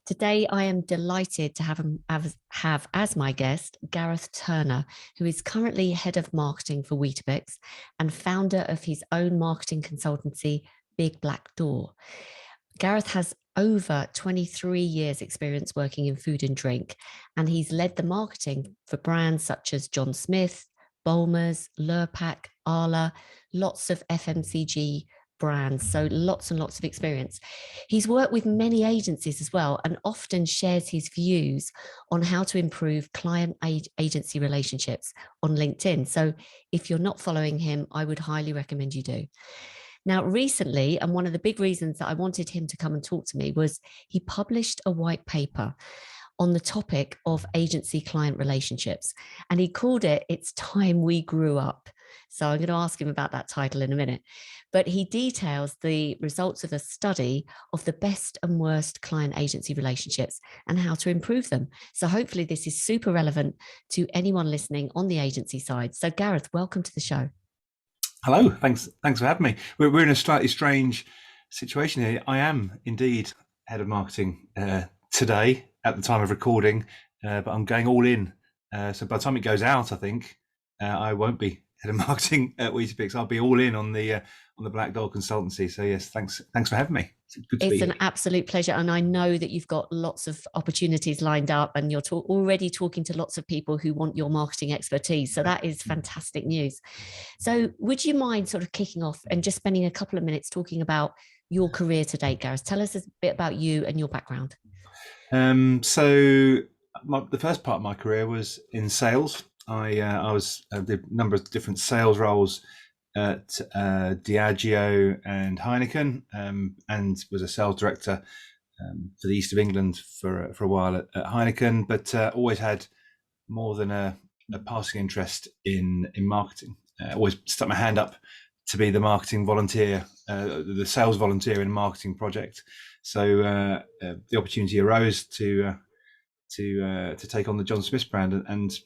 Today, I am delighted to have as my guest Gareth Turner, who is currently head of marketing for Weetabix and founder of his own marketing consultancy, Big Black Door. Gareth has over 23 years experience working in food and drink, and he's led the marketing for brands such as John Smith, Bulmers, Lurpak, Arla, lots of FMCG brands, so lots and lots of experience. He's worked with many agencies as well and often shares his views on how to improve client agency relationships on LinkedIn. So if you're not following him, I would highly recommend you do. Now, recently, and one of the big reasons that I wanted him to come and talk to me was he published a white paper on the topic of agency client relationships. And he called it, It's Time We Grew Up. So I'm going to ask him about that title in a minute. But he details the results of a study of the best and worst client agency relationships and how to improve them. So hopefully this is super relevant to anyone listening on the agency side. So Gareth, welcome to the show. Hello, thanks for having me. We're in a slightly strange situation here. I am indeed head of marketing today at the time of recording, but I'm going all in. So by the time it goes out, I think I won't be head of marketing at Weetabix. I'll be all in on the Black Dog consultancy. So yes, thanks for having me. It's an absolute pleasure. And I know that you've got lots of opportunities lined up and you're already talking to lots of people who want your marketing expertise. So that is fantastic news. So would you mind sort of kicking off and just spending a couple of minutes talking about your career to date, Gareth? Tell us a bit about you and your background. The first part of my career was in sales. I did a number of different sales roles at Diageo and Heineken, and was a sales director for the east of England for a while at Heineken, but always had more than a passing interest in marketing. Always stuck my hand up to be the marketing volunteer, the sales volunteer in a marketing project. So the opportunity arose to take on the John Smith brand, and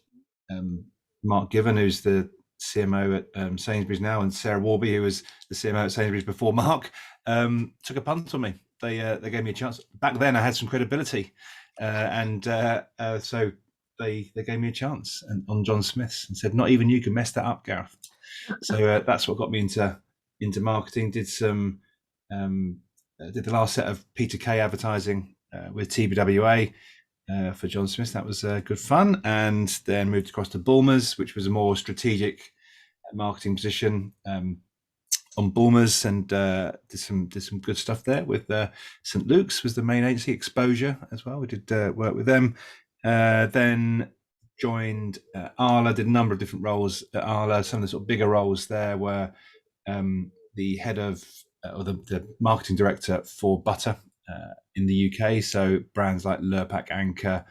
Mark Given, who's the CMO at Sainsbury's now, and Sarah Warby, who was the CMO at Sainsbury's before Mark, took a punt on me. They gave me a chance. Back then, I had some credibility, so they gave me a chance on John Smith's and said, "Not even you can mess that up, Gareth." So that's what got me into marketing. Did the last set of Peter Kay advertising with TBWA. For John Smith, that was good fun, and then moved across to Bulmers, which was a more strategic marketing position on Bulmers, and did some good stuff there with St Luke's was the main agency. Exposure as well, we did work with them. Then joined Arla, did a number of different roles at Arla. Some of the sort of bigger roles there were the head of or the marketing director for butter in the UK, so brands like Lurpak, Anchor,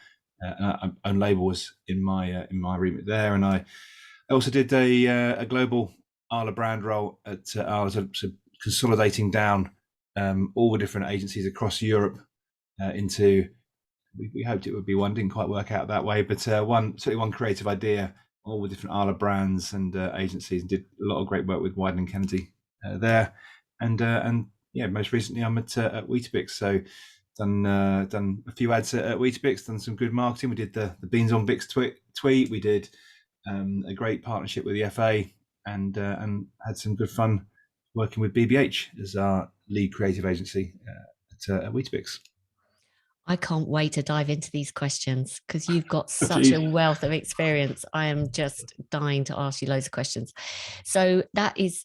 own label was in my remit there, and I also did a global Arla brand role at Arla, so consolidating down all the different agencies across Europe into. We hoped it would be one, didn't quite work out that way, but certainly one creative idea, all the different Arla brands and agencies, and did a lot of great work with Wyden and Kennedy there, and yeah, most recently I'm at Weetabix, so done a few ads at Weetabix, done some good marketing. We did the Beans on Bix tweet. We did a great partnership with the FA, and had some good fun working with BBH as our lead creative agency at Weetabix. I can't wait to dive into these questions because you've got such a wealth of experience. I am just dying to ask you loads of questions. So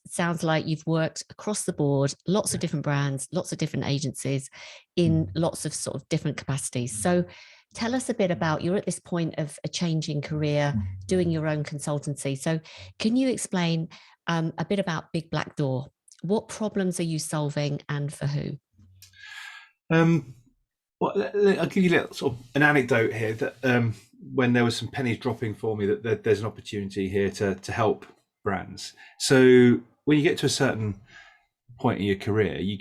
sounds like you've worked across the board, lots of different brands, lots of different agencies in lots of sort of different capacities. So tell us a bit about, you're at this point of a changing career, doing your own consultancy. So can you explain a bit about Big Black Door? What problems are you solving and for who? Well, I'll give you a little sort of an anecdote here that when there was some pennies dropping for me that there's an opportunity here to help brands. So when you get to a certain point in your career, I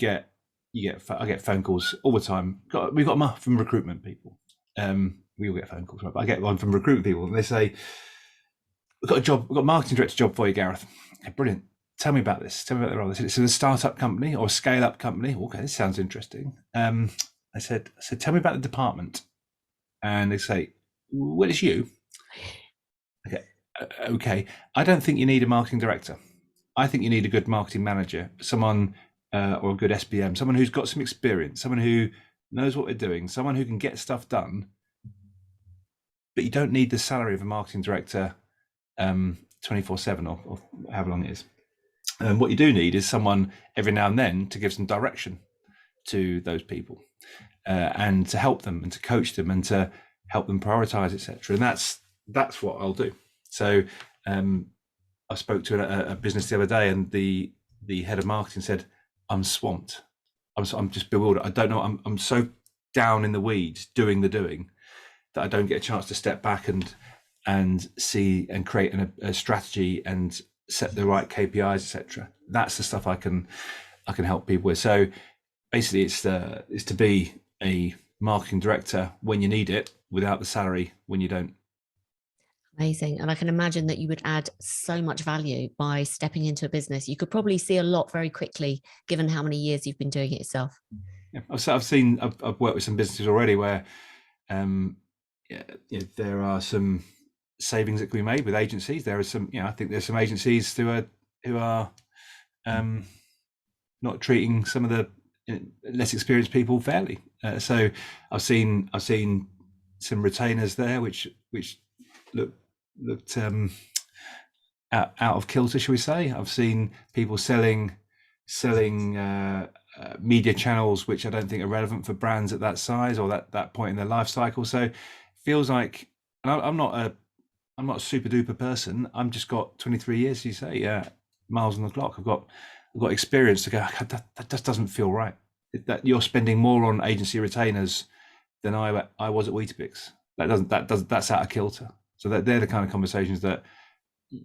get phone calls all the time. We've got them from recruitment people. We all get phone calls, right? But I get one from recruitment people, and they say, "We've got a marketing director job for you, Gareth." Okay, brilliant. Tell me about this. Tell me about the role. It's a startup company or a scale-up company. Okay, this sounds interesting. tell me about the department. And they say, well, it's you. Okay. Okay. I don't think you need a marketing director. I think you need a good marketing manager, someone or a good SBM, someone who's got some experience, someone who knows what they're doing, someone who can get stuff done. But you don't need the salary of a marketing director 24/7 or however long it is. What you do need is someone every now and then to give some direction to those people and to help them and to coach them and to help them prioritize, etc. And that's what I'll do. So I spoke to a business the other day, and the head of marketing said, "I'm swamped. I'm just bewildered. I don't know. I'm so down in the weeds doing the doing that I don't get a chance to step back and see and create a strategy and set the right KPIs, etc." That's the stuff I can help people with. So basically, it's to be a marketing director when you need it, without the salary when you don't. Amazing. And I can imagine that you would add so much value by stepping into a business. You could probably see a lot very quickly, given how many years you've been doing it yourself. Yeah, I've worked with some businesses already where there are some savings that can be made with agencies. There are some, I think there's some agencies who are not treating some of the less experienced people fairly. So I've seen some retainers there which looked out of kilter, shall we say. I've seen people selling media channels which I don't think are relevant for brands at that size or that point in their life cycle. So it feels like, and I'm not a super duper person. I'm just got 23 years, you say, miles on the clock. I've got experience to go. That just doesn't feel right. That you're spending more on agency retainers than I was at Weetabix. That's out of kilter. So they're the kind of conversations that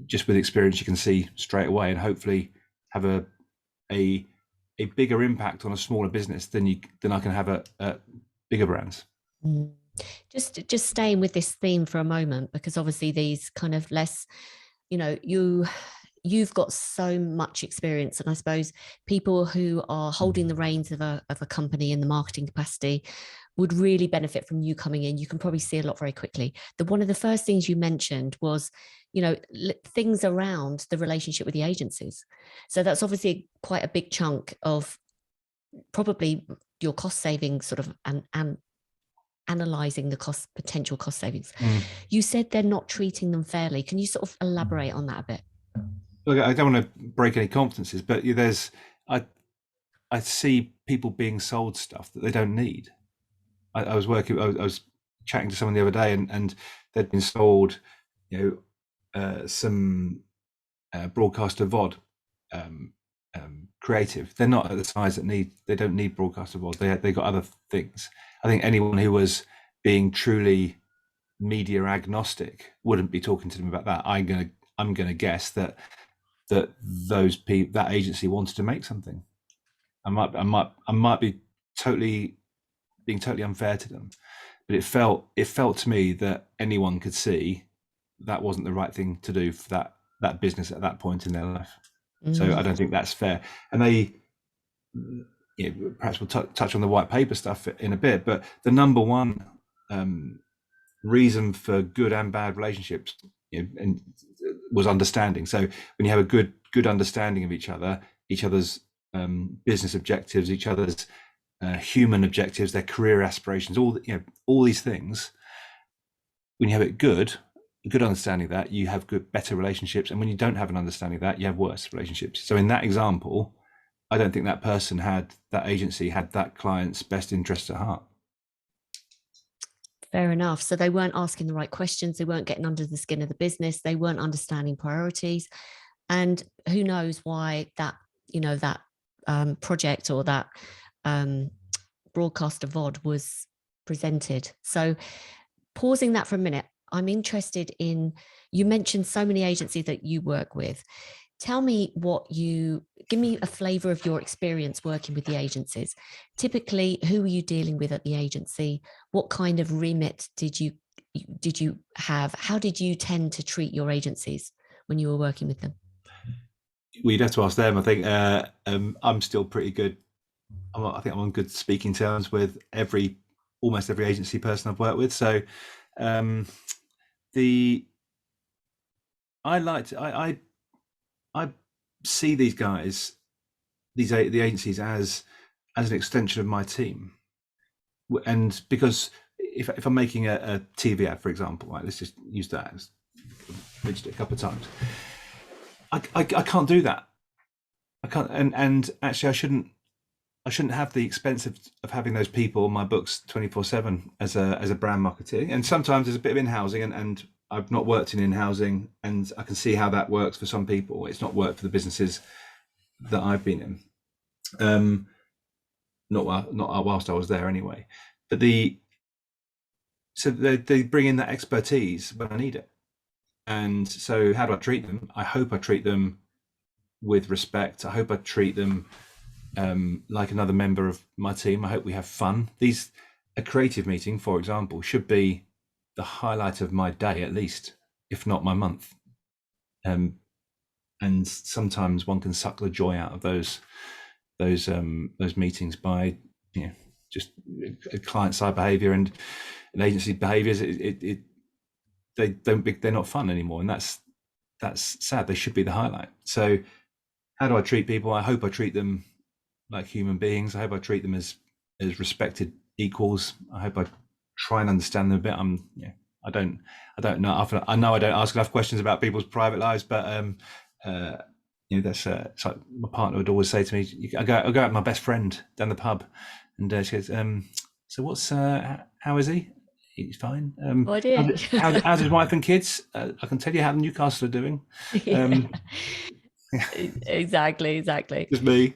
just with experience you can see straight away, and hopefully have a bigger impact on a smaller business than I can have at bigger brands. Mm. Just staying with this theme for a moment, because obviously these kind of less, you've got so much experience, and I suppose people who are holding the reins of a company in the marketing capacity would really benefit from you coming in. You can probably see a lot very quickly. One of the first things you mentioned was, things around the relationship with the agencies. So that's obviously quite a big chunk of probably your cost savings, sort of, and analyzing the potential cost savings. You said they're not treating them fairly. Can you sort of elaborate on that a bit? Look, I don't want to break any confidences, but I see people being sold stuff that they don't need. I was chatting to someone the other day, and they'd been sold, some broadcaster VOD creative. They're not at the size they don't need broadcaster VOD. They got other things. I think anyone who was being truly media agnostic wouldn't be talking to them about that. I'm gonna guess that those people, that agency wanted to make something. I might be being totally unfair to them, but it felt to me that anyone could see that wasn't the right thing to do for that business at that point in their life. So I don't think that's fair. And they, perhaps we'll touch on the white paper stuff in a bit, but the number one reason for good and bad relationships, and was understanding. So when you have a good understanding of each other's business objectives, each other's human objectives, their career aspirations, all these things, when you have it a good understanding of that, you have better relationships. And when you don't have an understanding of that, you have worse relationships. So in that example, I don't think that agency had that client's best interest at heart. Fair enough. So they weren't asking the right questions. They weren't getting under the skin of the business. They weren't understanding priorities. And who knows why that project or that broadcaster VOD was presented. So pausing that for a minute, I'm interested in, you mentioned so many agencies that you work with. Tell me give me a flavor of your experience working with the agencies. Typically, who are you dealing with at the agency? What kind of remit did you have? How did you tend to treat your agencies when you were working with them? Well, you'd have to ask them. I think I'm still pretty good I think I'm on good speaking terms with almost every agency person I've worked with. So um, the I like to, I see these guys, the agencies as an extension of my team, and because if I'm making a TV ad, for example, right, let's just use that as mentioned it a couple of times. I can't do that. I can't, and actually, I shouldn't have the expense of having those people on my books 24/7 as a brand marketer. And sometimes there's a bit of in-housing, and I've not worked in in-housing, and I can see how that works for some people. It's not worked for the businesses that I've been in. Not whilst I was there anyway. But so they bring in that expertise when I need it. And so how do I treat them? I hope I treat them with respect. I hope I treat them like another member of my team. I hope we have fun. A creative meeting, for example, should be the highlight of my day, at least, if not my month. And sometimes one can suck the joy out of those meetings by just client side behavior and agency behaviors. They're not fun anymore, and that's sad. They should be the highlight. So how do I treat people? I hope I treat them like human beings. I hope I treat them as respected equals. I hope I try and understand them a bit. I don't know. I know I don't ask enough questions about people's private lives, but that's it's like my partner would always say to me, I go out with my best friend down the pub, and she goes, so what's how is he? He's fine. Oh, dear. How's his wife and kids? I can tell you how Newcastle are doing. Exactly. Just me.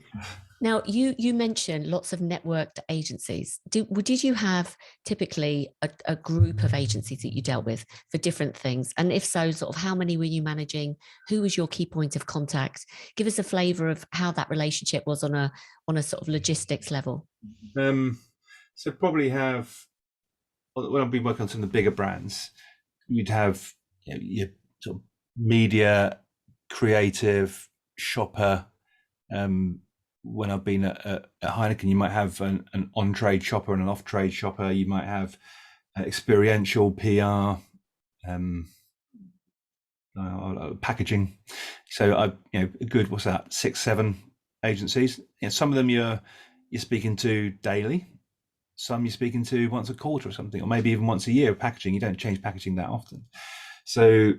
Now, you mentioned lots of networked agencies. Did you have typically a group of agencies that you dealt with for different things? And if so, sort of how many were you managing? Who was your key point of contact? Give us a flavour of how that relationship was on a sort of logistics level. So probably have, when I've been working on some of the bigger brands, you'd have your sort of media, creative, shopper. When I've been at Heineken, you might have an on-trade shopper and an off-trade shopper. You might have experiential PR, packaging. So a good, what's that, 6, 7 agencies. Some of them you're speaking to daily. Some you're speaking to once a quarter or something, or maybe even once a year. Packaging, you don't change packaging that often. So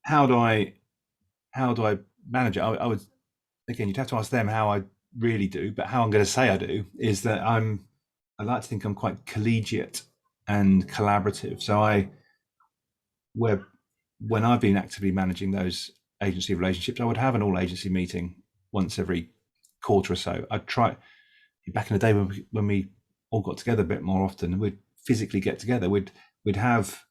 how do I manage it? I would, again, you'd have to ask them how I really do, but how I'm going to say I do is that I like to think I'm quite collegiate and collaborative. So when I've been actively managing those agency relationships, I would have an all agency meeting once every quarter or so. I'd try, back in the day when we all got together a bit more often, we'd physically get together. We'd have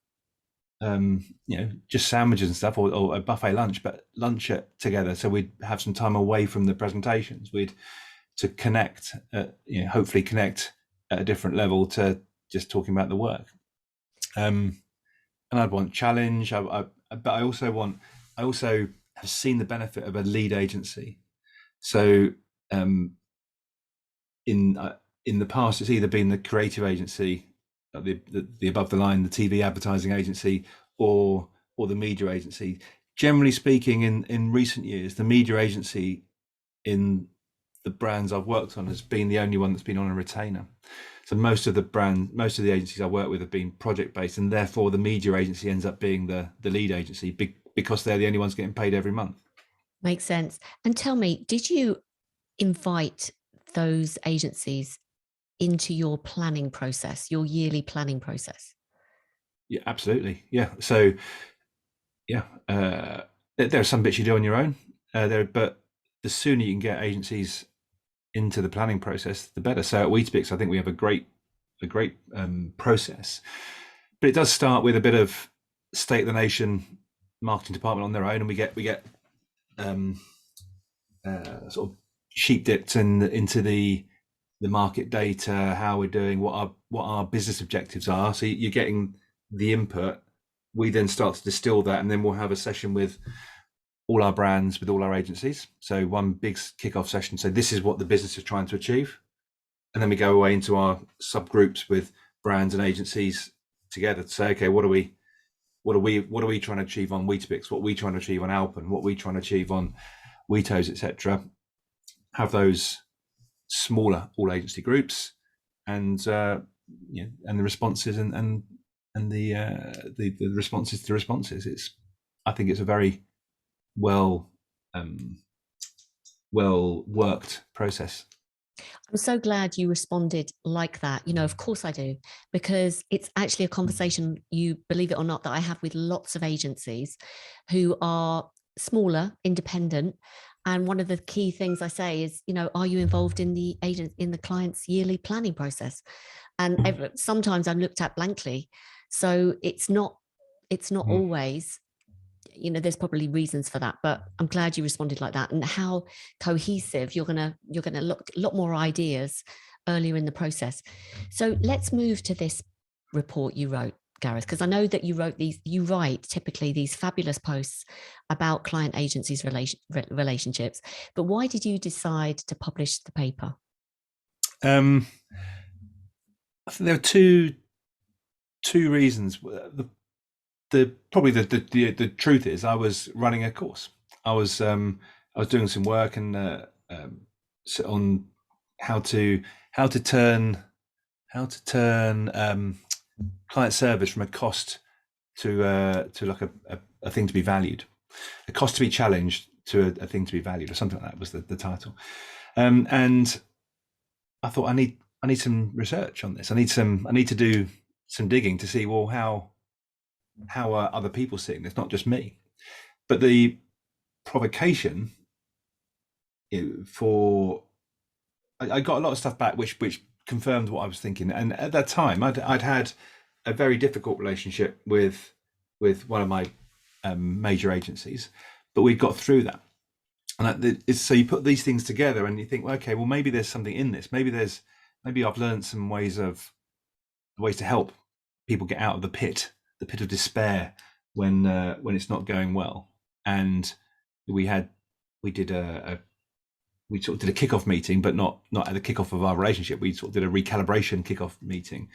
just sandwiches and stuff, or a buffet lunch, but lunch together. So we'd have some time away from the presentations. To connect, hopefully connect at a different level to just talking about the work. And I'd want challenge. But I also have seen the benefit of a lead agency. So in the past, it's either been the creative agency, the above the line, the TV advertising agency, or the media agency. Generally speaking, in recent years, the media agency in the brands I've worked on has been the only one that's been on a retainer. So most of the agencies I work with have been project based, and therefore the media agency ends up being the lead agency because they're the only ones getting paid every month. Makes sense. And tell me, did you invite those agencies into your planning process, your yearly planning process? Yeah, absolutely. Yeah. So yeah, there are some bits you do on your own but the sooner you can get agencies into the planning process, the better. So at Weetabix, I think we have a great process, but it does start with a bit of state of the nation marketing department on their own, and we get sort of sheep dipped into the market data, how we're doing, what our business objectives are. So you're getting the input. We then start to distill that, and then we'll have a session with all our brands, with all our agencies. So one big kickoff session. So this is what the business is trying to achieve. and then we go away into our subgroups with brands and agencies together to say, okay, what are we trying to achieve on Weetabix? What are we trying to achieve on Alpen? What are we trying to achieve on Wheatos, etc. Have those smaller all agency groups, and and the responses and the responses to responses. I think it's a very well worked process. I'm so glad you responded like that. Of course I do, because it's actually a conversation, you believe it or not, that I have with lots of agencies who are smaller, independent. And one of the key things I say is, are you involved in the client's yearly planning process? And sometimes I'm looked at blankly. So it's not always, there's probably reasons for that, but I'm glad you responded like that. And how cohesive you're gonna look a lot more ideas earlier in the process. So let's move to this report you wrote, Gareth, because I know that you write typically these fabulous posts about client agencies relationships, but why did you decide to publish the paper? I think there are two reasons. The truth is, I was running a course. I was doing some work and on how to turn client service from a cost to like a thing to be valued, a cost to be challenged to a thing to be valued, or something like that was the title. And I thought I need some research on this. I need to do some digging to see, well, how are other people seeing this, not just me. But the provocation I got a lot of stuff back which confirmed what I was thinking. And at that time, I'd had a very difficult relationship with one of my major agencies, but we got through that. And so you put these things together and you think, well, okay, well, maybe there's something in this. Maybe I've learned some ways to help people get out of the pit of despair when it's not going well. And we sort of did a kickoff meeting, but not at the kickoff of our relationship. We sort of did a recalibration kickoff meeting.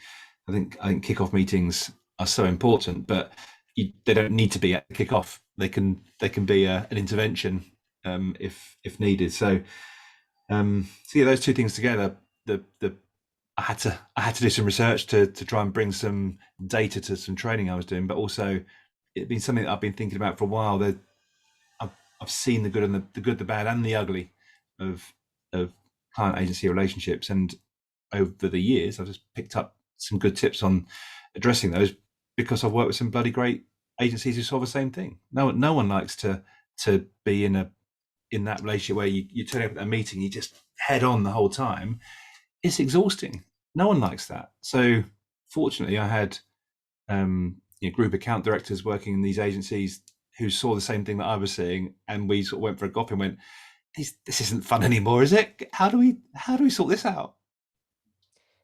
I think kickoff meetings are so important, but they don't need to be at the kickoff. They can be an intervention if needed. So yeah, those two things together. I had to do some research to try and bring some data to some training I was doing, but also it's been something that I've been thinking about for a while. That I've seen the good and the good, the bad, and the ugly of client agency relationships, and over the years I've just picked up some good tips on addressing those, because I've worked with some bloody great agencies who solve the same thing. No one likes to be in that relationship where you turn up at a meeting, you just head on the whole time. It's exhausting. No one likes that. So fortunately, I had group account directors working in these agencies who saw the same thing that I was seeing, and we sort of went for a coffee and went, this isn't fun anymore, is it? How do we sort this out?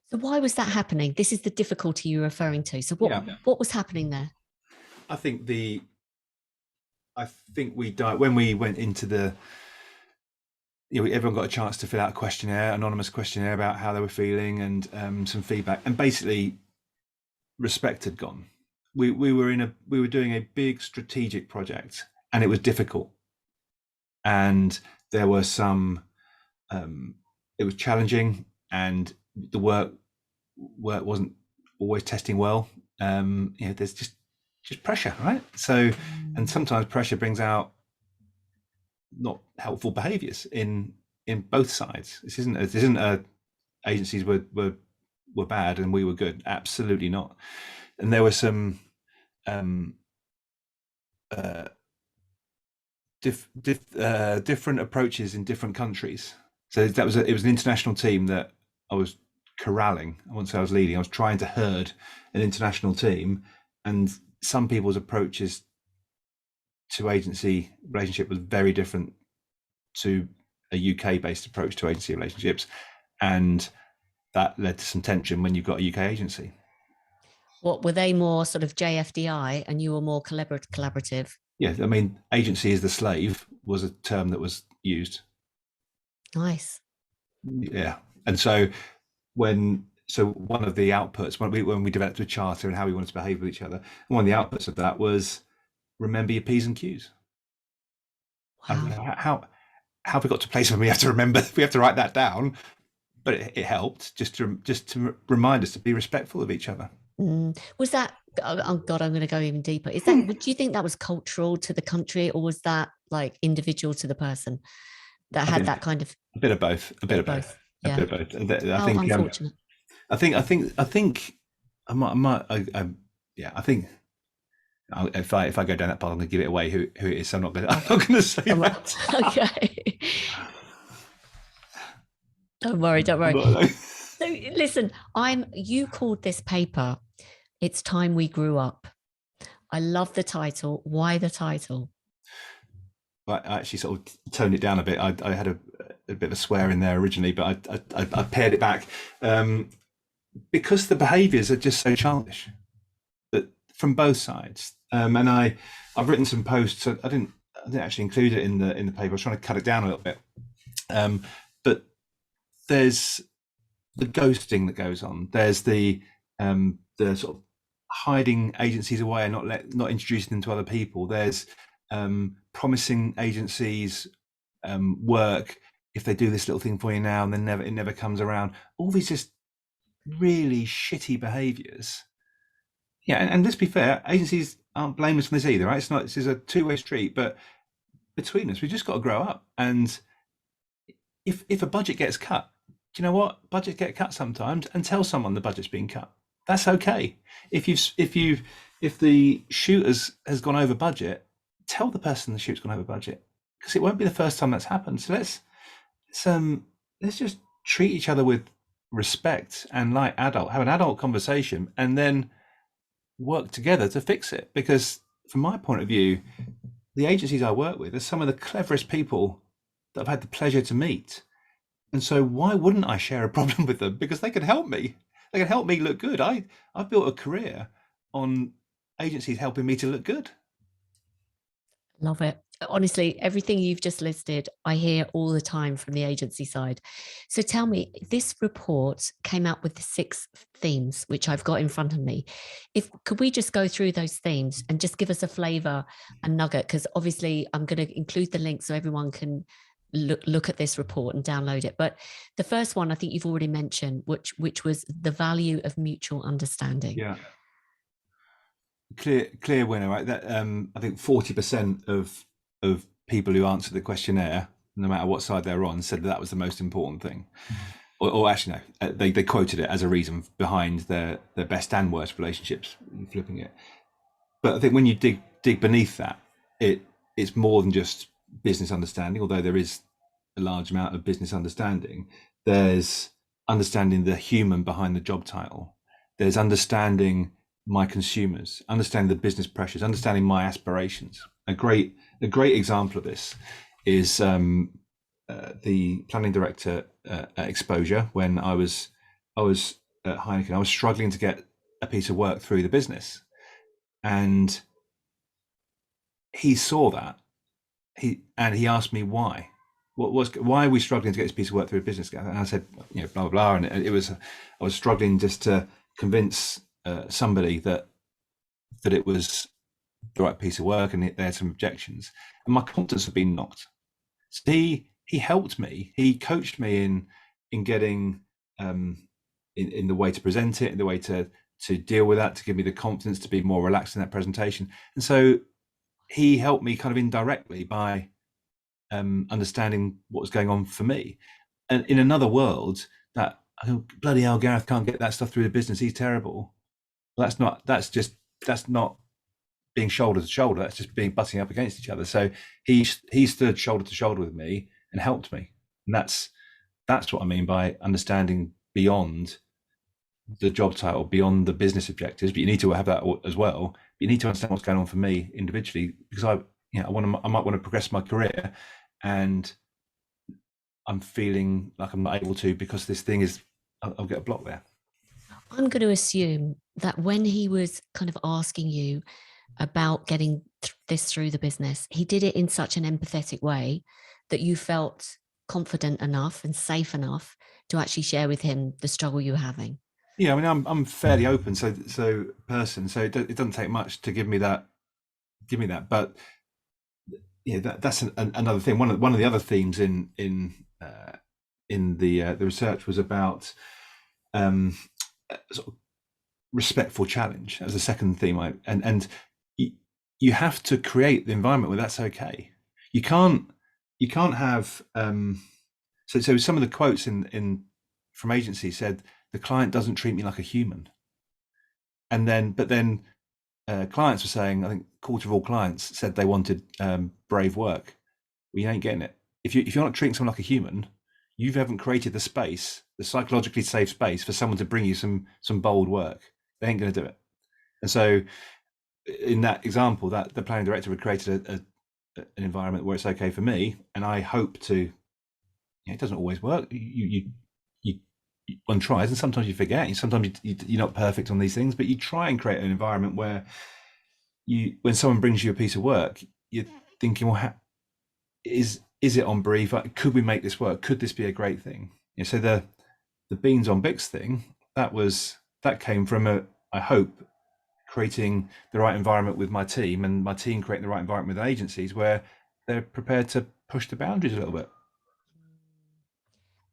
So why was that happening? This is the difficulty you're referring to. So what was happening there? I think we died when we went into the. Everyone got a chance to fill out a questionnaire, anonymous questionnaire, about how they were feeling and some feedback. And basically, respect had gone. We were doing a big strategic project, and it was difficult. And there were some. It was challenging, and the work wasn't always testing well. There's just pressure, right? So, and sometimes pressure brings out not helpful behaviours in both sides. This isn't agencies were bad and we were good. Absolutely not. And there were some different approaches in different countries. So it was an international team that I was corralling. I wouldn't say I was leading. I was trying to herd an international team, and some people's approaches to agency relationship was very different to a UK-based approach to agency relationships, and that led to some tension when you've got a UK agency. What were they, more sort of JFDI, and you were more collaborative? Yeah, I mean, agency is the slave was a term that was used. Nice. Yeah, and so so one of the outputs when we developed a charter and how we wanted to behave with each other, one of the outputs of that was remember your P's and Q's. And Wow. how have we got to a place when we have to remember? We have to write that down. But it helped just to remind us to be respectful of each other. Was that, oh God, I'm going to go even deeper. Is that, would you think that was cultural to the country, or was that like individual to the person that I had think that kind of a bit of both, a bit bit of of both, both? a Yeah. bit of both. I How think unfortunate. I think yeah, I think if I go down that path, I'm going to give it away who it is. So I'm not going to say that. Okay. Don't worry, don't worry. So listen, you called this paper It's Time We Grew Up. I love the title. Why the title? I actually sort of toned it down a bit. I had a bit of a swear in there originally, but I pared it back because the behaviours are just so childish, that from both sides. And I've written some posts. I didn't actually include it in the paper. I was trying to cut it down a little bit. But there's the ghosting that goes on. There's the sort of hiding agencies away and not introducing them to other people. There's promising agencies work if they do this little thing for you now, and then it never comes around. All these just really shitty behaviours. Yeah, and let's be fair, agencies aren't blameless for this either, right? This is a two-way street, but between us, we've just got to grow up. And if a budget gets cut, do you know what? Budgets get cut sometimes, and tell someone the budget's been cut. That's okay. If the shoot has gone over budget, tell the person the shoot's gone over budget, because it won't be the first time that's happened. So let's just treat each other with respect and have an adult conversation, and then work together to fix it. Because from my point of view, the agencies I work with are some of the cleverest people that I've had the pleasure to meet. And so why wouldn't I share a problem with them? Because they can help me. They can help me look good. I've built a career on agencies helping me to look good. Love it. Honestly, everything you've just listed, I hear all the time from the agency side. So tell me, this report came out with 6 themes, which I've got in front of me. Could we just go through those themes and just give us a flavor and nugget? Because obviously I'm going to include the link so everyone can look at this report and download it. But the first one I think you've already mentioned, which was the value of mutual understanding. Yeah. Clear winner, right? That I think 40% of people who answered the questionnaire, no matter what side they're on, said that was the most important thing. Or actually, no, they quoted it as a reason behind their best and worst relationships, flipping it. But I think when you dig beneath that, it's more than just business understanding, although there is a large amount of business understanding. There's understanding the human behind the job title. There's understanding my consumers, understanding the business pressures, understanding my aspirations. A great example of this is the planning director at Exposure. When I was at Heineken, I was struggling to get a piece of work through the business, and he saw that. He asked me why. Why are we struggling to get this piece of work through a business? And I said, blah blah blah, and I was struggling just to convince somebody that it was the right piece of work, and they had some objections, and my confidence had been knocked. So he helped me. He coached me in getting in the way to present it, in the way to deal with that, to give me the confidence to be more relaxed in that presentation. And so he helped me kind of indirectly by understanding what was going on for me. And in another world, that bloody hell, Gareth can't get that stuff through the business. He's terrible. Well, that's not being shoulder to shoulder. That's just being butting up against each other. So he stood shoulder to shoulder with me and helped me. And that's what I mean by understanding beyond the job title, beyond the business objectives. But you need to have that as well. But you need to understand what's going on for me individually, because I might want to progress my career, and I'm feeling like I'm not able to because this thing is, I'll get a block there. I'm going to assume that when he was kind of asking you about getting this through the business, he did it in such an empathetic way that you felt confident enough and safe enough to actually share with him the struggle you're having? Yeah, I mean, I'm fairly open, so it doesn't take much to give me that. But yeah, that's another thing. One of the other themes in the research was about um, sort of respectful challenge as a second theme. And you, you have to create the environment where that's okay. You can't have so some of the quotes in from agencies said the client doesn't treat me like a human, and then clients were saying, I think a quarter of all clients said they wanted brave work. Well, you ain't getting it. If you're not treating someone like a human, you haven't created the space, the psychologically safe space for someone to bring you some bold work. They ain't going to do it. And so, in that example, that the planning director had created an environment where it's okay for me, and I hope to. It doesn't always work. You one tries, and sometimes you forget. And sometimes you're not perfect on these things, but you try and create an environment where when someone brings you a piece of work, you're thinking, well, is it on brief? Could we make this work? Could this be a great thing? So the beans on Bix thing, that came from I hope, creating the right environment with my team, and my team creating the right environment with agencies where they're prepared to push the boundaries a little bit.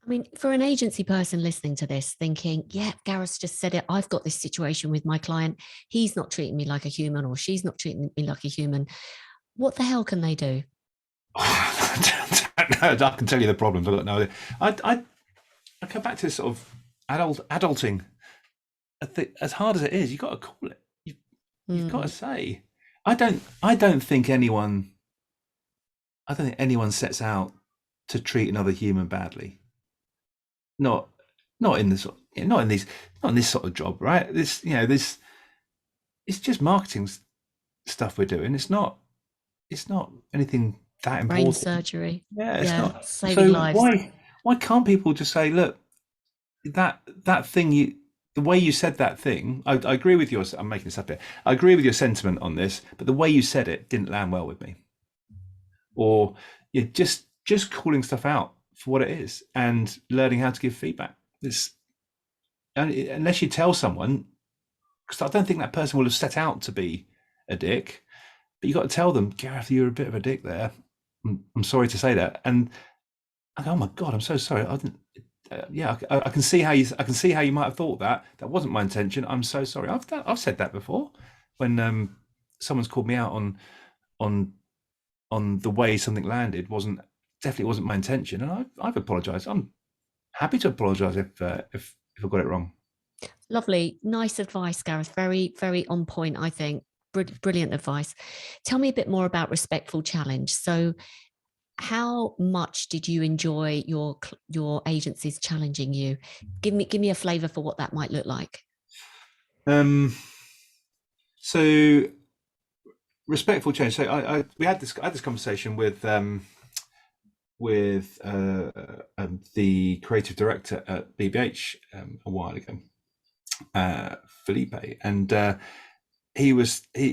I mean, for an agency person listening to this, thinking, yeah, Gareth just said it. I've got this situation with my client. He's not treating me like a human, or she's not treating me like a human. What the hell can they do? I can tell you the problems. I don't know. I come back to sort of adulting. As hard as it is, you've got to call it. You've got to say. I don't think anyone sets out to treat another human badly. Not in this not in this sort of job, right? This it's just marketing stuff we're doing. It's not anything that Brain important. surgery. Yeah, it's Yeah, not. saving So lives. why can't people just say, look, that thing the way you said that thing, I agree with your. I'm making this up here. I agree with your sentiment on this, but the way you said it didn't land well with me. Or you're just calling stuff out for what it is and learning how to give feedback. Unless you tell someone, because I don't think that person will have set out to be a dick, but you got to tell them, Gareth, you're a bit of a dick there. I'm sorry to say that. And I go, oh my god, I'm so sorry. I didn't. Yeah, I can see how you might have thought that. That wasn't my intention. I'm so sorry. I've said that before when someone's called me out on on the way something landed. Definitely wasn't my intention, and I've apologised. I'm happy to apologise if I got it wrong. Lovely. Nice advice, Gareth. Very, very on point, I think. Brilliant advice. Tell me a bit more about respectful challenge. So, how much did you enjoy your agencies challenging you? Give me a flavor for what that might look like. Um, so respectful change. So we had this conversation with the creative director at BBH a while ago, Felipe, and he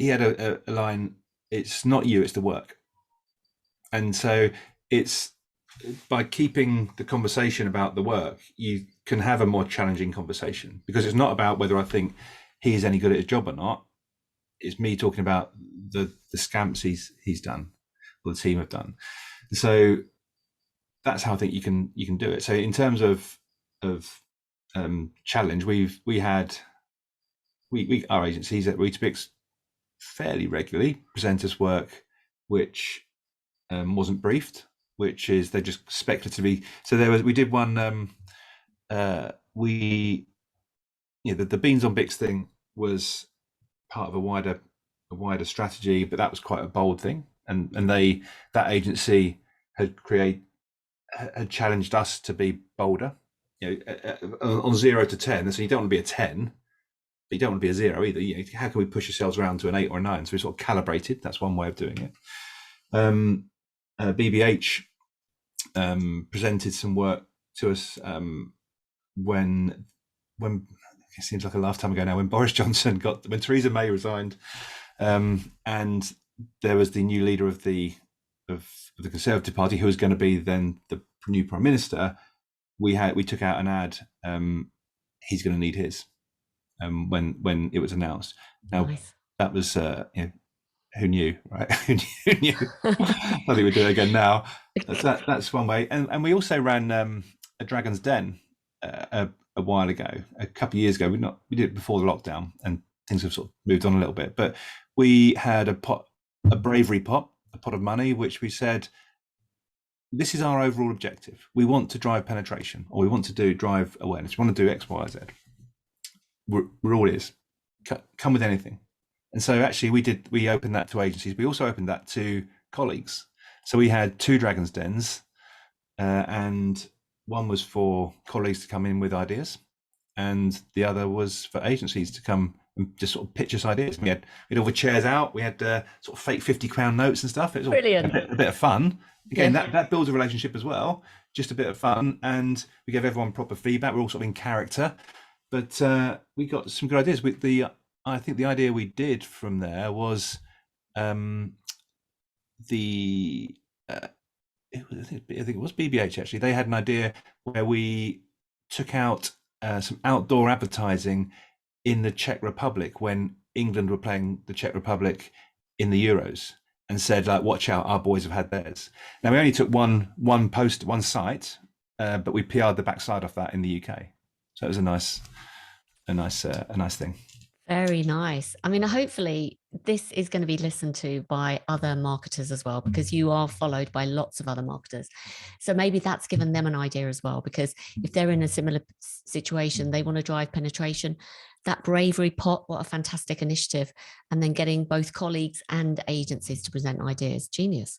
had a line. It's not you, it's the work. And so it's by keeping the conversation about the work, you can have a more challenging conversation, because it's not about whether I think he's any good at his job or not. It's me talking about the scamps he's done, or the team have done. So that's how I think you can do it. So in terms of challenge, we our agencies at Weetabix fairly regularly present us work which wasn't briefed, which is they just speculatively. So we did one. The beans on Bix thing was part of a wider strategy, but that was quite a bold thing, and that agency had challenged us to be bolder. On 0 to 10. So you don't want to be a 10, but you don't want to be a 0 either. How can we push ourselves around to an 8 or a 9? So we sort of calibrated. That's one way of doing it. BBH presented some work to us when it seems like a lifetime ago now, when Boris Johnson when Theresa May resigned, and there was the new leader of the Conservative Party, who was going to be then the new prime minister, we took out an ad. He's going to need his when it was announced. Now Nice. that was who knew, right? Who knew? I think we'd do it again now. That's one way. And we also ran a Dragon's Den a while ago, a couple of years ago. We did it before the lockdown, and things have sort of moved on a little bit. But we had a bravery pot, a pot of money, which we said, this is our overall objective. We want to drive penetration, or we want to drive awareness. We want to do X, Y, Z. We're all ears. Come with anything. And so actually we opened that to agencies. We also opened that to colleagues. So we had 2 Dragon's Dens, and one was for colleagues to come in with ideas, and the other was for agencies to come and just sort of pitch us ideas. We had all the chairs out. We had sort of fake 50 crown notes and stuff. It was all Brilliant. a bit of fun. Again, Yeah. that builds a relationship as well. Just a bit of fun, and we gave everyone proper feedback. We're all sort of in character, but we got some good ideas. I think the idea we did from there was the I think it was BBH actually. They had an idea where we took out some outdoor advertising in the Czech Republic when England were playing the Czech Republic in the Euros, and said, like, watch out, our boys have had theirs. Now we only took one post, one site, but we PR'd the backside off that in the UK. So it was a nice thing. Very nice. I mean, hopefully this is going to be listened to by other marketers as well, because you are followed by lots of other marketers. So maybe that's given them an idea as well, because if they're in a similar situation, they want to drive penetration. That bravery pot, what a fantastic initiative. And then getting both colleagues and agencies to present ideas. Genius.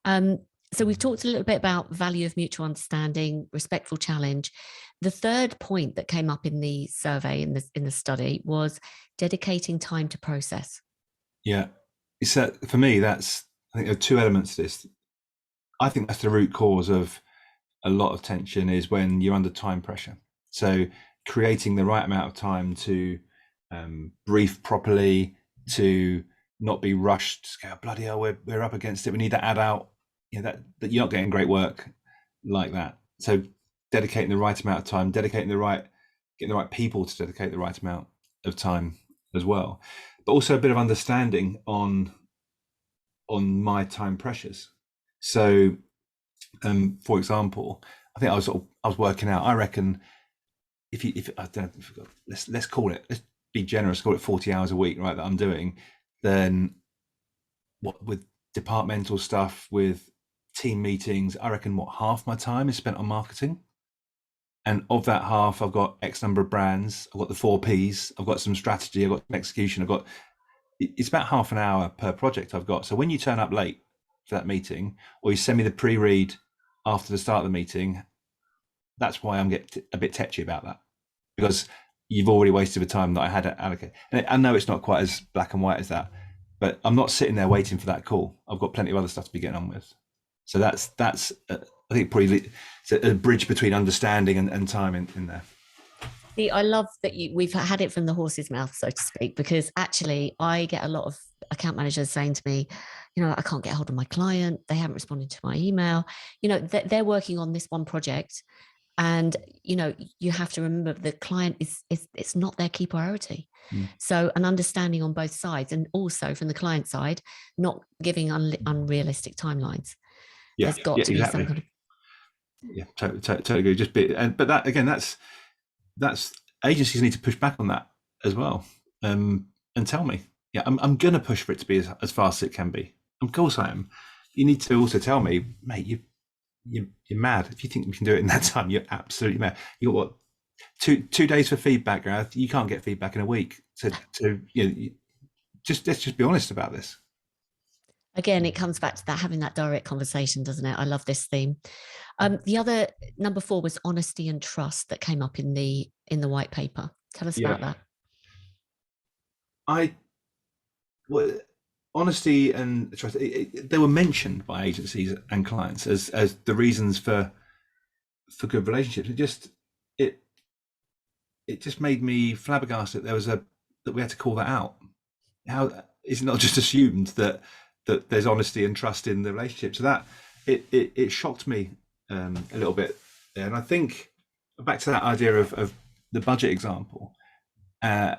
So we've talked a little bit about value of mutual understanding, respectful challenge. The third point that came up in the survey, in the study, was dedicating time to process. Yeah, for me, I think there are 2 elements to this. I think that's the root cause of a lot of tension, is when you're under time pressure. So creating the right amount of time to brief properly, to not be rushed. Go, bloody hell, we're up against it. We need that ad out. That you're not getting great work like that. So dedicating the right amount of time, getting the right people to dedicate the right amount of time as well, but also a bit of understanding on my time pressures. So, for example, I think I was working out. I reckon if I don't know, let's call it, let's be generous, call it 40 hours a week, right? That I'm doing, then what with departmental stuff, with team meetings, I reckon half my time is spent on marketing. And of that half, I've got X number of brands. I've got the 4 Ps. I've got some strategy. I've got some execution. It's about half an hour per project I've got. So when you turn up late for that meeting, or you send me the pre-read after the start of the meeting, that's why I'm getting a bit tetchy about that, because you've already wasted the time that I had allocated. And I know it's not quite as black and white as that, but I'm not sitting there waiting for that call. I've got plenty of other stuff to be getting on with. So that's I think probably a bridge between understanding and time in there. See, I love that we've had it from the horse's mouth, so to speak, because actually I get a lot of account managers saying to me, I can't get hold of my client. They haven't responded to my email. They're working on this one project, and you have to remember the client is it's not their key priority. So an understanding on both sides, and also from the client side, not giving unrealistic timelines. There's got to be some kind of... Yeah, totally agree. But that again, that's agencies need to push back on that as well, and tell me. Yeah, I'm going to push for it to be as fast as it can be. Of course I am. You need to also tell me, mate, you're mad. If you think we can do it in that time, you're absolutely mad. You got what, two days for feedback, Gareth? You can't get feedback in a week. So let's just be honest about this. Again, it comes back to that, having that direct conversation, doesn't it? I love this theme. The other, number 4, was honesty and trust, that came up in the white paper. Tell us about that. Honesty and trust, they were mentioned by agencies and clients as the reasons for good relationships. It just made me flabbergasted that we had to call that out. How is it not just assumed that there's honesty and trust in the relationship? So that it shocked me a little bit there. And I think back to that idea of the budget example, uh,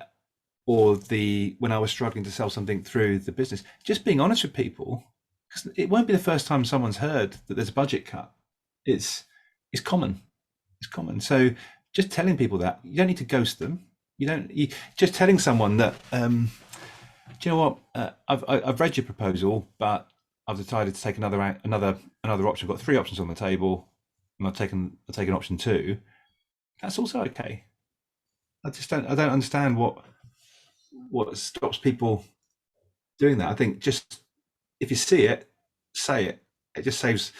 or the when I was struggling to sell something through the business, just being honest with people, because it won't be the first time someone's heard that there's a budget cut. It's it's common. It's common. So just telling people that you don't need to ghost them. Just telling someone that. Do you know what? I've read your proposal, but I've decided to take another option. I've got three options on the table, and I've taken option two. That's also okay. I don't understand what stops people doing that. I think just if you see it, say it. It saves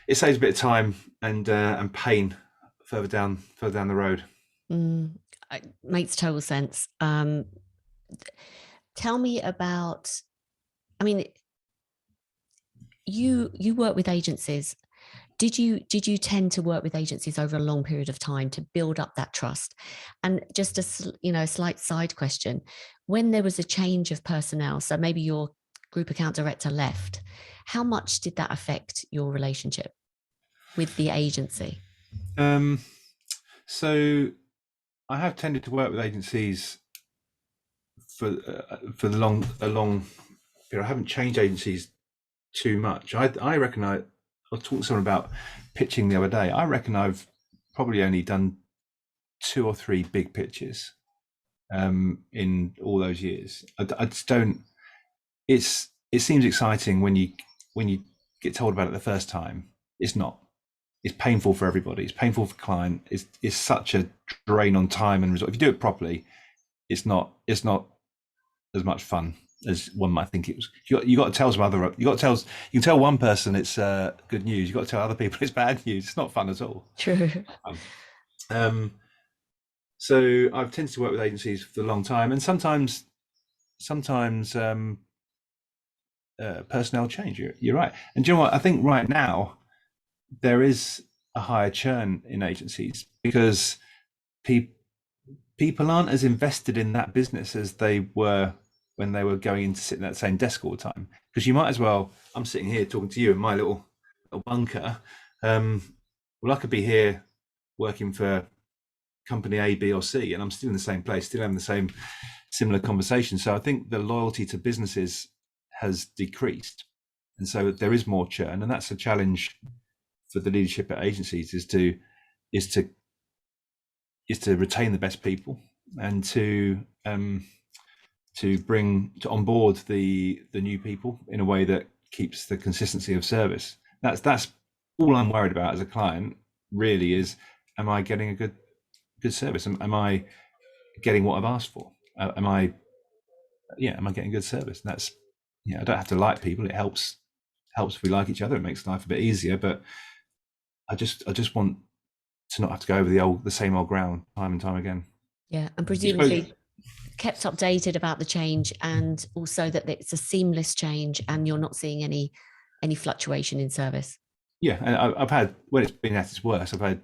a bit of time and pain further down the road. Mm, it makes total sense. Tell me about, I mean, you work with agencies. Did you tend to work with agencies over a long period of time to build up that trust? And just a slight side question, when there was a change of personnel, so maybe your group account director left, how much did that affect your relationship with the agency? Um, so I have tended to work with agencies for a long period. I haven't changed agencies too much. I reckon I was talking to someone about pitching the other day. I reckon I've probably only done two or three big pitches in all those years. I just don't. It seems exciting when you get told about it the first time. It's not. It's painful for everybody. It's painful for the client. It's such a drain on time and result. If you do it properly, it's not as much fun as one might think it was. You got to tell some other. You can tell one person it's good news. You got to tell other people it's bad news. It's not fun at all. True. Um, so I've tended to work with agencies for a long time, and sometimes personnel change. You're right. And do you know what? I think right now there is a higher churn in agencies because people aren't as invested in that business as they were when they were going in to sit in that same desk all the time. Because you might as well. I'm sitting here talking to you in my little bunker. Well, I could be here working for company A, B, or C, and I'm still in the same place, still having the same similar conversation. So I think the loyalty to businesses has decreased, and so there is more churn, and that's a challenge for the leadership at agencies is to retain the best people and to onboard the new people in a way that keeps the consistency of service. That's all I'm worried about as a client. Really, is am I getting a good service? Am I getting what I've asked for? Am I getting good service? And that's I don't have to like people. It helps if we like each other. It makes life a bit easier. But I just want to not have to go over the same old ground time and time again. Yeah, and You spoke, presumably kept updated about the change, and also that it's a seamless change and you're not seeing any fluctuation in service. yeah, and I've had when it's been at its worst. I've had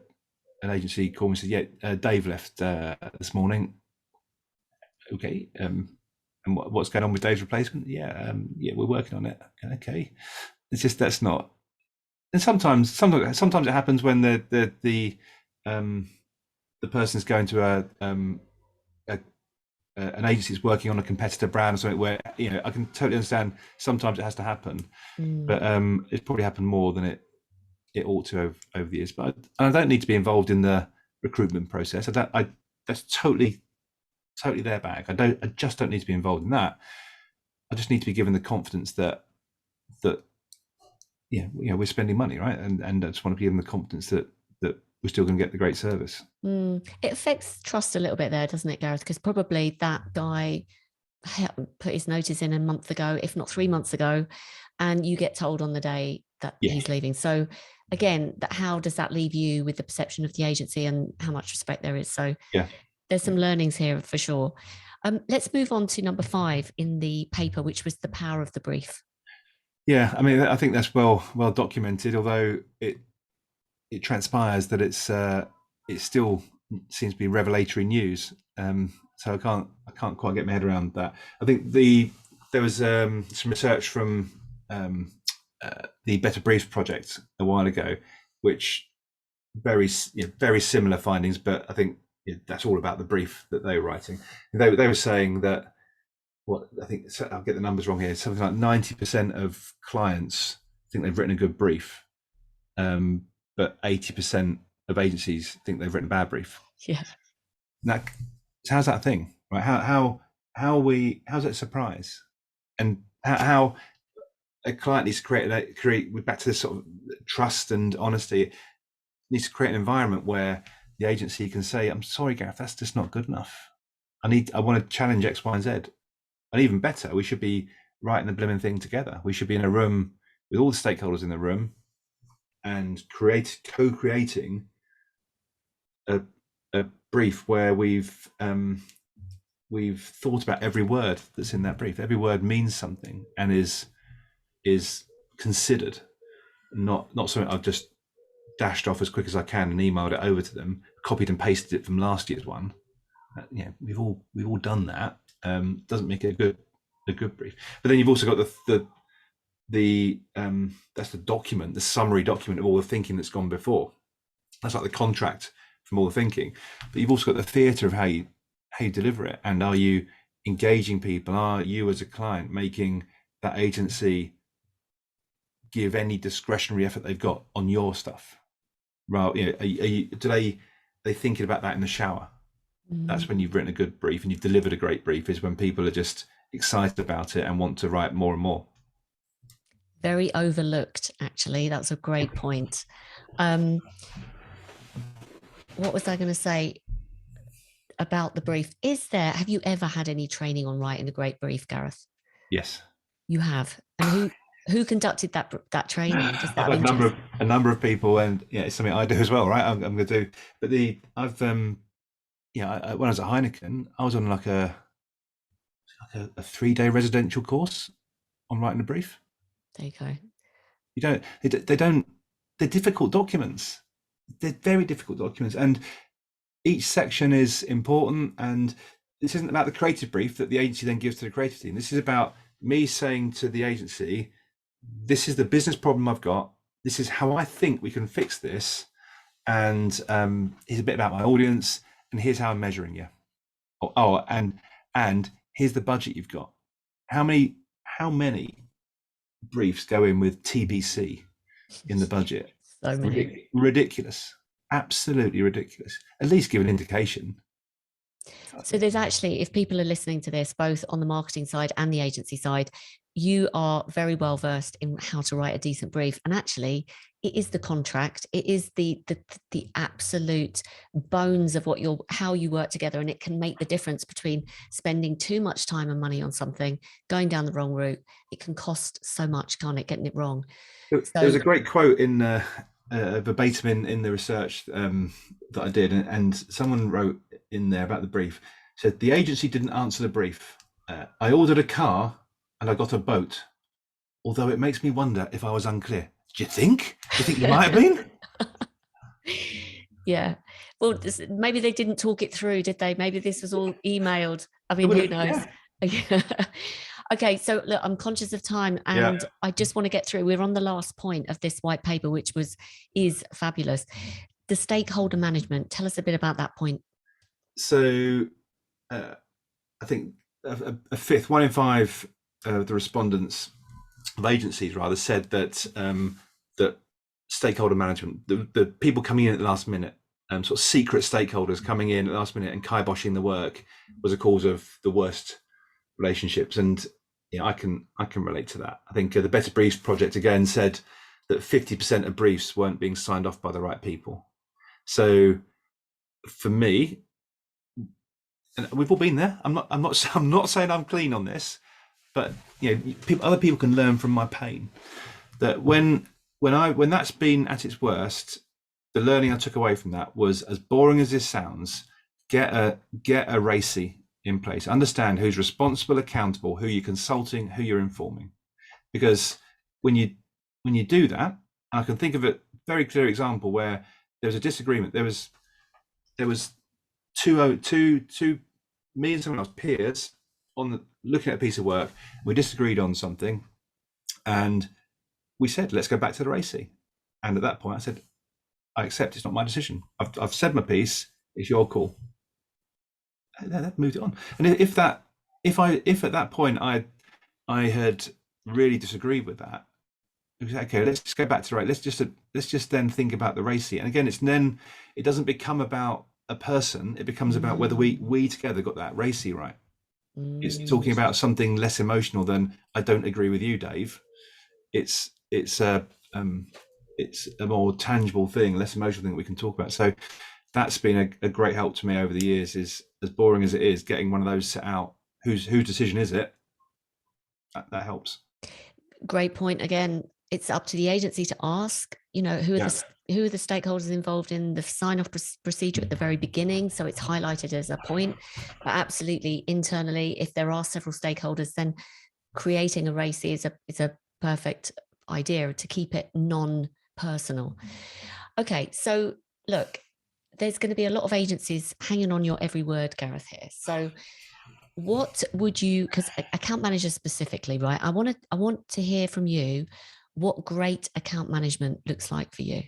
an agency call me and said, "Yeah, Dave left this morning." Okay, and what's going on with Dave's replacement? Yeah, we're working on it. Okay, it's just that's not. And sometimes it happens when um, the person's going to a an agency is working on a competitor brand or something where I can totally understand. Sometimes it has to happen, Mm. but it's probably happened more than it ought to over the years. But I don't need to be involved in the recruitment process. That's totally their bag. I just don't need to be involved in that. I just need to be given the confidence that we're spending money, right? And I just want to be given the confidence that we're still going to get the great service. It affects trust a little bit there, doesn't it, Gareth? Because probably that guy put his notice in a month ago, if not 3 months ago, and you get told on the day that Yeah, he's leaving. So again, how does that leave you with the perception of the agency and how much respect there is? So yeah, there's some learnings here for sure. Let's move on to number 5 in the paper, which was the power of the brief. yeah. I mean, I think that's well documented. Although it transpires that it still seems to be revelatory news. So I can't quite get my head around that. I think there was some research from the Better Briefs project a while ago, which very similar findings, but I think that's all about the brief that they were writing. They were saying that, what I think, I'll get the numbers wrong here, something like 90% of clients think they've written a good brief, but 80% of agencies think they've written a bad brief. Yeah. Now, how's that a thing, right? How's that a surprise? And how a client needs to create back to this sort of trust and honesty. It needs to create an environment where the agency can say, "I'm sorry, Gareth, that's just not good enough. I want to challenge X, Y, and Z." And even better, we should be writing the blooming thing together. We should be in a room with all the stakeholders in the room and co-creating a brief where we've thought about every word that's in that brief. Every word means something and is considered, not something I've just dashed off as quick as I can and emailed it over to them, copied and pasted it from last year's one. We've all done that. Doesn't make it a good brief. But then you've also got the that's the document, the summary document of all the thinking that's gone before. That's like the contract from all the thinking. But you've also got the theatre of how you deliver it, and are you engaging people? Are you as a client making that agency give any discretionary effort they've got on your stuff? Well, are they thinking about that in the shower? That's when you've written a good brief and you've delivered a great brief, is when people are just excited about it and want to write more and more. Very overlooked, actually. That's a great point. What was I going to say about the brief? Have you ever had any training on writing a great brief, Gareth? Yes. You have. And who conducted that training? Just I've had a number of people, and it's something I do as well, right? I'm going to do. But when I was at Heineken, I was on like a 3-day residential course on writing a brief. There you go. They're difficult documents. They're very difficult documents, and each section is important. And this isn't about the creative brief that the agency then gives to the creative team. This is about me saying to the agency, this is the business problem I've got. This is how I think we can fix this. And here's a bit about my audience, and here's how I'm measuring you. And here's the budget you've got. How many briefs go in with TBC in the budget? So many. Ridiculous. Absolutely ridiculous. At least give an indication. So there's actually, if people are listening to this, both on the marketing side and the agency side, you are very well versed in how to write a decent brief. And actually, it is the contract. It is the absolute bones of how you work together. And it can make the difference between spending too much time and money on something, going down the wrong route. It can cost so much, can't it, getting it wrong? There's a great quote in verbatim in the research that I did, and someone wrote in there about the brief. Said the agency didn't answer the brief. I ordered a car and I got a boat. Although it makes me wonder if I was unclear. Do you think? Do you think you might have been? Yeah. Well, maybe they didn't talk it through, did they? Maybe this was all emailed. I mean, who knows? Yeah. Okay, so look, I'm conscious of time, and I just want to get through. We're on the last point of this white paper, which is fabulous. The stakeholder management. Tell us a bit about that point. So, I think a fifth, 1 in 5 of the respondents of agencies rather said that that stakeholder management, the people coming in at the last minute, sort of secret stakeholders coming in at the last minute and kiboshing the work, was a cause of the worst relationships. And I can relate to that. I think the Better Briefs Project again said that 50% of briefs weren't being signed off by the right people. So for me, and we've all been there. I'm not saying I'm clean on this, but other people can learn from my pain. That when that's been at its worst, the learning I took away from that was, as boring as this sounds, get a RACI in place. Understand who's responsible, accountable, who you're consulting, who you're informing. Because when you do that, I can think of a very clear example where there was a disagreement. There was two me and someone else, peers, looking at a piece of work. We disagreed on something, and we said, let's go back to the RACI. And at that point I said, I accept it's not my decision. I've said my piece. It's your call. And that moved it on. And if at that point I had really disagreed with that, okay, let's just go back to the race. Let's just then think about the race here. And again, it doesn't become about a person. It becomes about whether we together got that racy right. It's talking about something less emotional than I don't agree with you, Dave. It's a more tangible thing, less emotional thing that we can talk about. So that's been a great help to me over the years. Is as boring as it is, getting one of those set out. Whose decision is it? That helps. Great point. Again, it's up to the agency to ask, who are the stakeholders involved in the sign-off procedure at the very beginning, so it's highlighted as a point. But absolutely, internally, if there are several stakeholders, then creating a RACI is a perfect idea to keep it non-personal. Okay, so look, there's going to be a lot of agencies hanging on your every word, Gareth, here. So what would you, because account managers specifically, right? I want to hear from you what great account management looks like for you.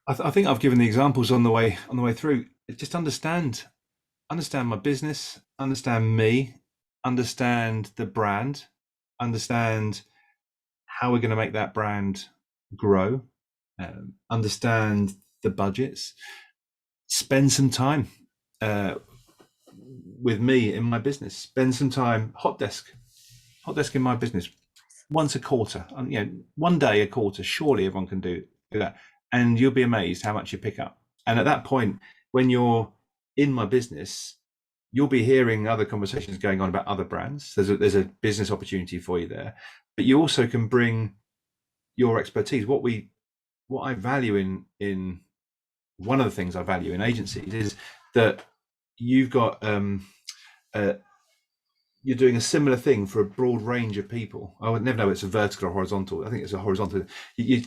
I think I've given the examples on the way through. Just understand my business, understand me, understand the brand, understand how we're going to make that brand grow, understand the budgets, spend some time with me in my business, spend some time hot desk in my business once a quarter, one day a quarter. Surely everyone can do that, and you'll be amazed how much you pick up. And at that point, when you're in my business, you'll be hearing other conversations going on about other brands. There's a business opportunity for you there, but you also can bring your expertise. What I value in one of the things I value in agencies is that you've got you're doing a similar thing for a broad range of people. I would never know it's a vertical or horizontal. I think it's a horizontal. You're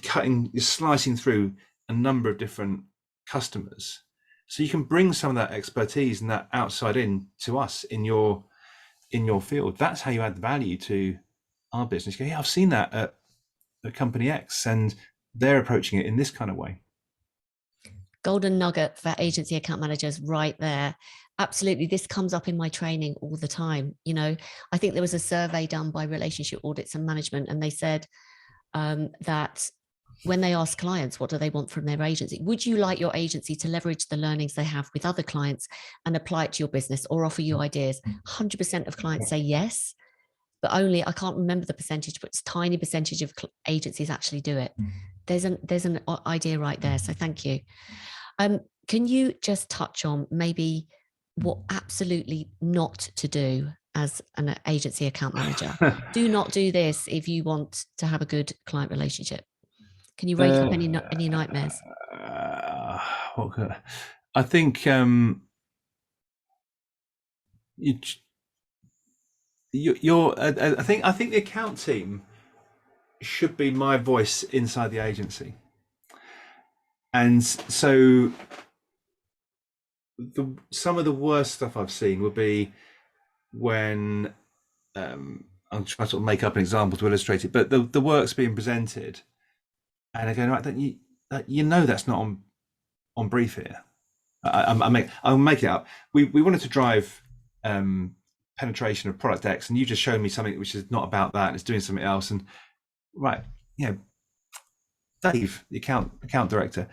slicing through a number of different customers. So you can bring some of that expertise and that outside in to us in your field. That's how you add value to our business. You go, yeah, I've seen that at company X, and they're approaching it in this kind of way. Golden nugget for agency account managers right there. Absolutely. This comes up in my training all the time. I think there was a survey done by Relationship Audits and Management, and they said that when they ask clients, what do they want from their agency? Would you like your agency to leverage the learnings they have with other clients and apply it to your business or offer you ideas? 100% of clients say yes, but only, I can't remember the percentage, but it's a tiny percentage of agencies actually do it. There's an idea right there. So thank you. Can you just touch on maybe what absolutely not to do as an agency account manager? Do not do this if you want to have a good client relationship. Can you rake up any nightmares? I think I think the account team should be my voice inside the agency, and so some of the worst stuff I've seen would be when I'm trying to sort of make up an example to illustrate it, but the work's being presented, and I go, right, that's not on brief here. I'll make it up. We wanted to drive penetration of product X, and you just showed me something which is not about that, and it's doing something else. And right, Dave, the account director,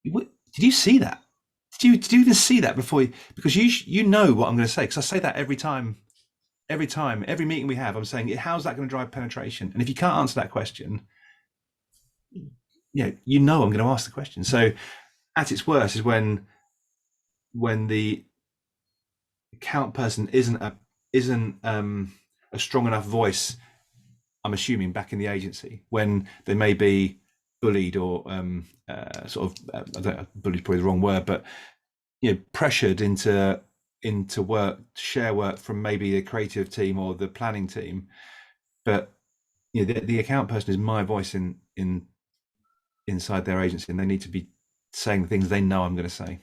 did you see that? Did you even see that before? Because you know what I'm going to say, because I say that every meeting we have. I'm saying, how's that going to drive penetration? And if you can't answer that question, I'm going to ask the question. So at its worst is when the account person isn't a strong enough voice, I'm assuming, back in the agency, when they may be bullied or I don't know, bullied probably the wrong word, but pressured into work, share work from maybe the creative team or the planning team. But the account person is my voice inside their agency, and they need to be saying the things they know I'm going to say.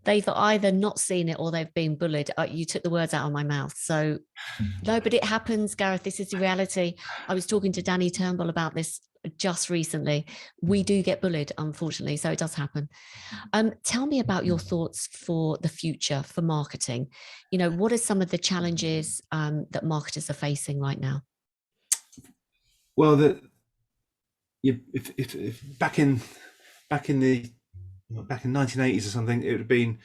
They've either not seen it or they've been bullied. You took the words out of my mouth. So no, but it happens, Gareth. This is the reality. I was talking to Danny Turnbull about this just recently. We do get bullied, unfortunately, so it does happen. Tell me about your thoughts for the future for marketing. What are some of the challenges that marketers are facing right now? Well, if back in 1980s or something, it would have been,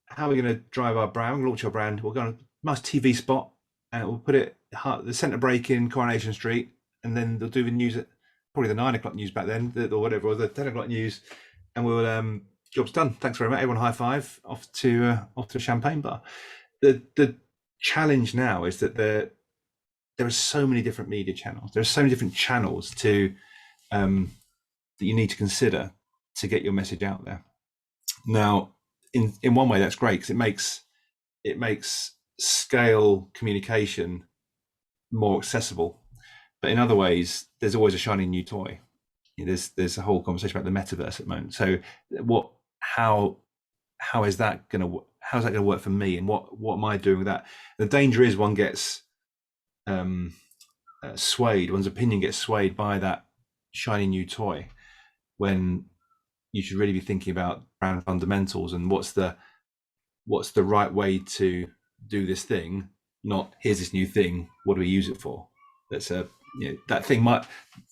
how are we going to drive our brand, launch our brand? We're going to nice TV spot, and we'll put it the centre break in Coronation Street, and then they'll do the news at probably the 9 o'clock news back then, or whatever it was, the 10 o'clock news, and we'll job's done. Thanks very much. Everyone high five, off to a champagne bar. The challenge now is that there are so many different media channels. There are so many different channels that you need to consider to get your message out there. Now, in one way, that's great because it makes scale communication more accessible. But in other ways, there's always a shiny new toy. There's a whole conversation about the metaverse at the moment. So how is that going to work for me, and what am I doing with that? The danger is one gets swayed, one's opinion gets swayed by that shiny new toy, when you should really be thinking about brand fundamentals and what's the right way to do this thing, not here's this new thing, what do we use it for? That thing might,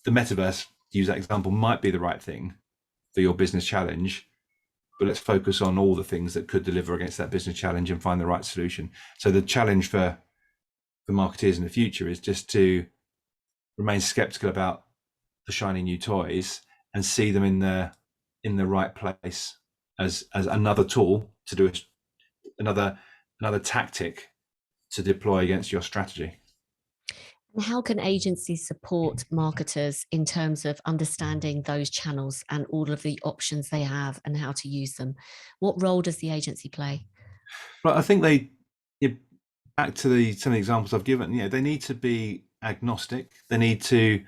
the metaverse, to use that example, might be the right thing for your business challenge, but let's focus on all the things that could deliver against that business challenge and find the right solution. So the challenge for marketeers in the future is just to remain skeptical about the shiny new toys and see them in the right place as another tool to do another tactic to deploy against your strategy. And how can agencies support marketers in terms of understanding those channels and all of the options they have and how to use them? What role does the agency play? Well, I think back to some of the examples I've given, they need to be agnostic. They need to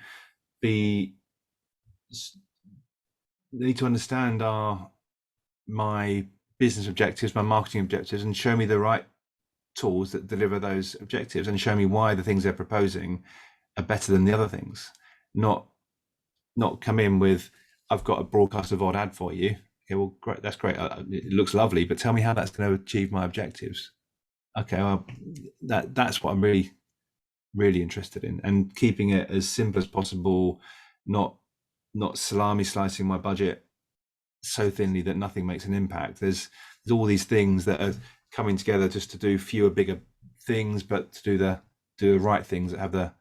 understand my business objectives, my marketing objectives, and show me the right tools that deliver those objectives, and show me why the things they're proposing are better than the other things. Not come in with, I've got a broadcast of odd ad for you. Okay, well, great, that's great. It looks lovely, but tell me how that's going to achieve my objectives. Okay, well, that's what I'm really, really interested in, and keeping it as simple as possible, not salami slicing my budget so thinly that nothing makes an impact. There's all these things that are coming together just to do fewer, bigger things, but to do the right things that have the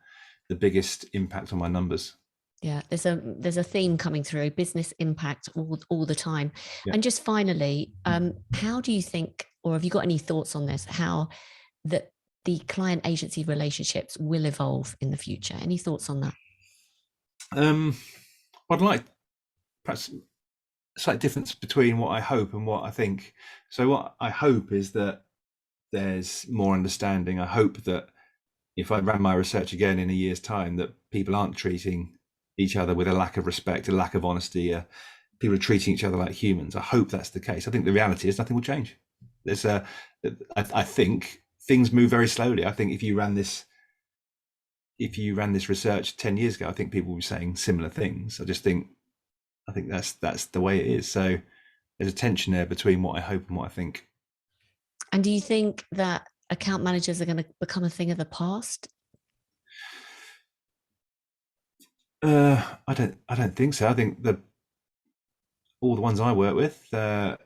biggest impact on my numbers. Yeah, there's a theme coming through, business impact all the time. Yeah. And just finally, how do you think, or have you got any thoughts on this, how the client agency relationships will evolve in the future? Any thoughts on that? I'd like perhaps a slight difference between what I hope and what I think. So what I hope is that there's more understanding. I hope that if I ran my research again in a year's time, that people aren't treating each other with a lack of respect, a lack of honesty. People are treating each other like humans. I hope that's the case. I think the reality is nothing will change. I think things move very slowly. I think if you ran this research 10 years ago, I think people would be saying similar things. I think that's the way it is. So there's a tension there between what I hope and what I think. And do you think that account managers are going to become a thing of the past? I don't think so. I think all the ones I work with are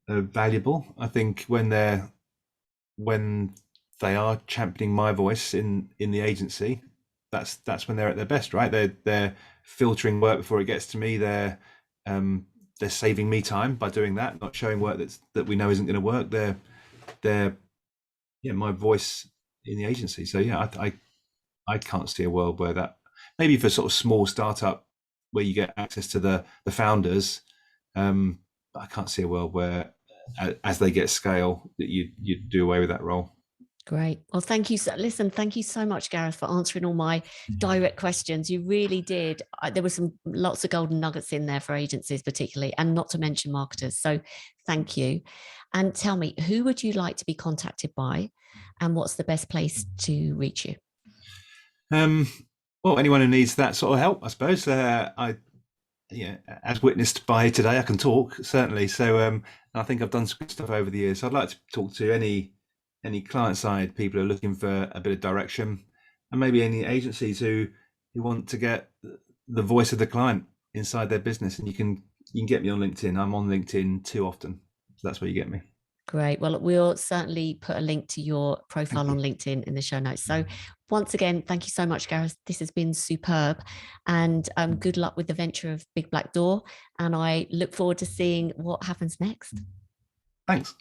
valuable. I think when they are championing my voice in the agency, that's when they're at their best, right? They're filtering work before it gets to me. They're saving me time by doing that, not showing work that we know isn't going to work. They're my voice in the agency. So I can't see a world where that, maybe for sort of small startup where you get access to the founders, I can't see a world where as they get scale that you do away with that role. Great. Well, thank you. Thank you so much, Gareth, for answering all my direct questions. You really did. There were lots of golden nuggets in there for agencies particularly, and not to mention marketers. So thank you. And tell me, who would you like to be contacted by, and what's the best place to reach you? Well, anyone who needs that sort of help, I suppose. As witnessed by today, I can talk certainly. So, I think I've done some good stuff over the years. So I'd like to talk to any client side people who are looking for a bit of direction, and maybe any agencies who want to get the voice of the client inside their business. And you can get me on LinkedIn. I'm on LinkedIn too often, so that's where you get me. Great. Well, we'll certainly put a link to your Thank profile on you. LinkedIn in the show notes. So, once again, thank you so much, Gareth. This has been superb. And good luck with the venture of Big Black Door. And I look forward to seeing what happens next. Thanks.